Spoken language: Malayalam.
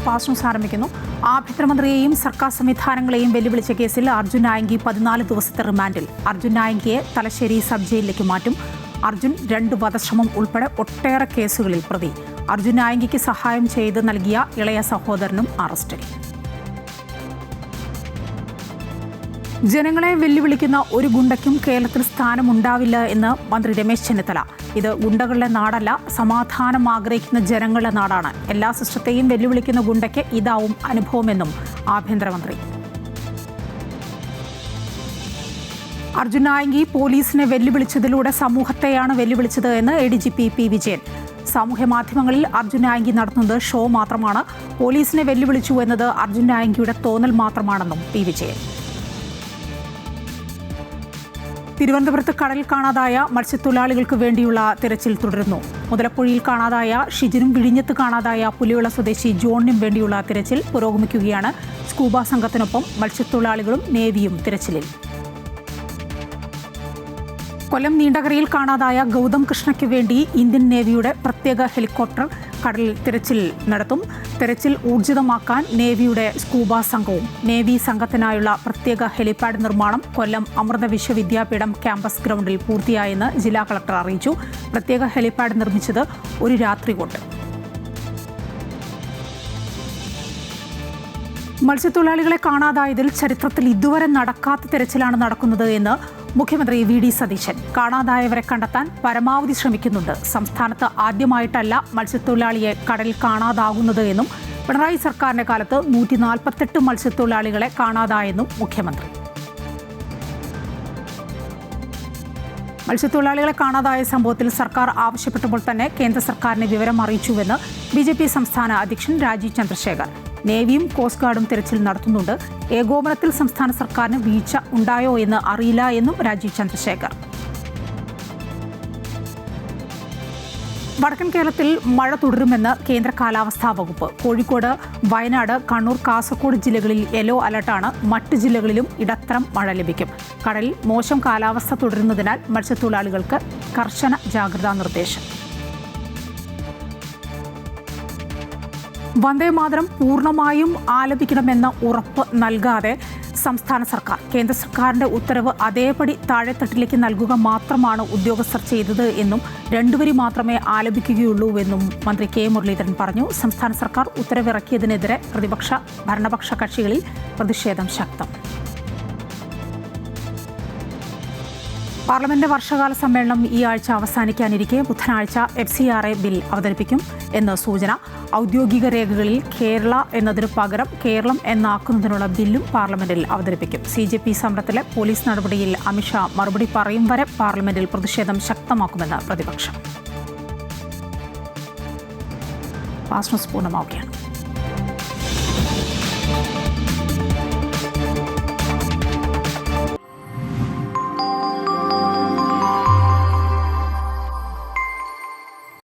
ഫാസ്റ്റ് ന്യൂസ് ആരംഭിക്കുന്നു. ആഭ്യന്തരമന്ത്രിയെയും സർക്കാർ സംവിധാനങ്ങളെയും വെല്ലുവിളിച്ച കേസിൽ അർജുൻ നായങ്കി 14 ദിവസത്തെ റിമാൻഡിൽ. അർജുൻ നായങ്കിയെ തലശ്ശേരി സബ് ജയിലിലേക്ക് മാറ്റും. അർജുൻ 2 വധശ്രമം ഉൾപ്പെടെ ഒട്ടേറെ കേസുകളിൽ പ്രതി. അർജുൻ നായങ്കിക്ക് സഹായം ചെയ്ത് നൽകിയ ഇളയ സഹോദരനും അറസ്റ്റിൽ. ജനങ്ങളെ വെല്ലുവിളിക്കുന്ന ഒരു ഗുണ്ടയ്ക്കും കേരളത്തിൽ സ്ഥാനമുണ്ടാവില്ല എന്ന് മന്ത്രി രമേശ് ചെന്നിത്തല. ഇത് ഗുണ്ടകളുടെ നാടല്ല, സമാധാനം ആഗ്രഹിക്കുന്ന ജനങ്ങളുടെ നാടാണ്. എല്ലാ സിസ്റ്റത്തെയും വെല്ലുവിളിക്കുന്ന ഗുണ്ടയ്ക്ക് ഇതാവും അനുഭവമെന്നും ആഭ്യന്തരമന്ത്രി. അർജുൻ നായങ്കി പോലീസിനെ വെല്ലുവിളിച്ചതിലൂടെ സമൂഹത്തെയാണ് വെല്ലുവിളിച്ചത് എന്ന് ADGP P. വിജയൻ. സാമൂഹ്യ മാധ്യമങ്ങളിൽ അർജുൻ നായങ്കി നടത്തുന്നത് ഷോ മാത്രമാണ്. പോലീസിനെ വെല്ലുവിളിച്ചു എന്നത് അർജുൻ നായങ്കിയുടെ തോന്നൽ മാത്രമാണെന്നും P. വിജയൻ. തിരുവനന്തപുരത്ത് കടലിൽ കാണാതായ മത്സ്യത്തൊഴിലാളികൾക്ക് വേണ്ടിയുള്ള തിരച്ചിൽ തുടരുന്നു. മുതലപ്പുഴയിൽ കാണാതായ ഷിജിനും വിഴിഞ്ഞത്ത് കാണാതായ പുലിയുള്ള സ്വദേശി ജോണിനും വേണ്ടിയുള്ള തിരച്ചിൽ പുരോഗമിക്കുകയാണ്. സ്കൂബ സംഘത്തിനൊപ്പം മത്സ്യത്തൊഴിലാളികളും നേവിയും തിരച്ചിലിൽ. കൊല്ലം നീണ്ടകരയിൽ കാണാതായ ഗൗതം കൃഷ്ണയ്ക്ക് വേണ്ടി ഇന്ത്യൻ നേവിയുടെ പ്രത്യേക ഹെലികോപ്റ്റർ കടലിൽ തിരച്ചിൽ നടത്തും. തിരച്ചിൽ ഊർജിതമാക്കാൻ നേവിയുടെ സ്കൂബ സംഘവും. നേവി സംഘത്തിനായുള്ള പ്രത്യേക ഹെലിപാഡ് നിർമ്മാണം കൊല്ലം അമൃത വിശ്വവിദ്യാപീഠം ക്യാമ്പസ് ഗ്രൗണ്ടിൽ പൂർത്തിയായെന്ന് ജില്ലാ കളക്ടർ അറിയിച്ചു. പ്രത്യേക ഹെലിപാഡ് നിർമ്മിച്ചത് ഒരു രാത്രി കൊണ്ട്. മത്സ്യത്തൊഴിലാളികളെ കാണാതായതിൽ ചരിത്രത്തിൽ ഇതുവരെ നടക്കാത്ത തിരച്ചിലാണ് നടക്കുന്നത് എന്ന് മുഖ്യമന്ത്രി V.D. സതീശൻ. കാണാതായവരെ കണ്ടെത്താൻ പരമാവധി ശ്രമിക്കുന്നുണ്ട്. സംസ്ഥാനത്ത് ആദ്യമായിട്ടല്ല മത്സ്യത്തൊഴിലാളിയെ കടലിൽ കാണാതാകുന്നത് എന്നും പിണറായി സർക്കാരിന്റെ കാലത്ത് 148 മത്സ്യത്തൊഴിലാളികളെ കാണാതായെന്നും മുഖ്യമന്ത്രി. മത്സ്യത്തൊഴിലാളികളെ കാണാതായ സംഭവത്തിൽ സർക്കാർ ആവശ്യപ്പെട്ടപ്പോൾ തന്നെ കേന്ദ്ര സർക്കാരിനെ വിവരം അറിയിച്ചുവെന്ന് BJP സംസ്ഥാന അധ്യക്ഷൻ രാജീവ് ചന്ദ്രശേഖർ. നേവിയും കോസ്റ്റ് ഗാർഡും തിരച്ചിൽ നടത്തുന്നുണ്ട്. ഏകോപനത്തിൽ സംസ്ഥാന സർക്കാരിന് വീഴ്ച ഉണ്ടായോ എന്ന് അറിയില്ല എന്നും രാജീവ് ചന്ദ്രശേഖർ. വടക്കൻ കേരളത്തിൽ മഴ തുടരുമെന്ന് കേന്ദ്ര കാലാവസ്ഥാ വകുപ്പ്. കോഴിക്കോട്, വയനാട്, കണ്ണൂർ, കാസർഗോഡ് ജില്ലകളിൽ യെല്ലോ അലർട്ടാണ്. മറ്റ് ജില്ലകളിലും ഇടത്തരം മഴ ലഭിക്കും. കടലിൽ മോശം കാലാവസ്ഥ തുടരുന്നതിനാൽ മത്സ്യത്തൊഴിലാളികൾക്ക് കർശന ജാഗ്രതാ നിർദ്ദേശം. വന്ദേമാതരം പൂർണ്ണമായും ആലപിക്കണമെന്ന ഉറപ്പ് നൽകാതെ സംസ്ഥാന സർക്കാർ. കേന്ദ്ര സർക്കാരിന്റെ ഉത്തരവ് അതേപടി താഴെത്തട്ടിലേക്ക് നൽകുക മാത്രമാണ് ഉദ്യോഗസ്ഥർ ചെയ്തത് എന്നും 2 വരി മാത്രമേ ആലപിക്കുകയുള്ളൂവെന്നും മന്ത്രി K. മുരളീധരൻ പറഞ്ഞു. സംസ്ഥാന സർക്കാർ ഉത്തരവിറക്കിയതിനെതിരെ ഭരണപക്ഷ കക്ഷികളിൽ പ്രതിഷേധം ശക്തം. പാർലമെന്റ് വർഷകാല സമ്മേളനം ഈ ആഴ്ച അവസാനിക്കാനിരിക്കെ ബുധനാഴ്ച FCRA ബിൽ അവതരിപ്പിക്കും എന്ന് സൂചന. ഔദ്യോഗിക രേഖകളിൽ കേരള എന്നതിനു പകരം കേരളം എന്നാക്കുന്നതിനുള്ള ബില്ലും പാർലമെന്റിൽ അവതരിപ്പിക്കും. CJP സമരത്തിലെ പോലീസ് നടപടിയിൽ അമിത്ഷാ മറുപടി പറയും വരെ പാർലമെന്റിൽ പ്രതിഷേധം ശക്തമാക്കുമെന്ന് പ്രതിപക്ഷം. ഫാസ്റ്റ് ന്യൂസ് പൂർണ്ണമാവുകയാണ്.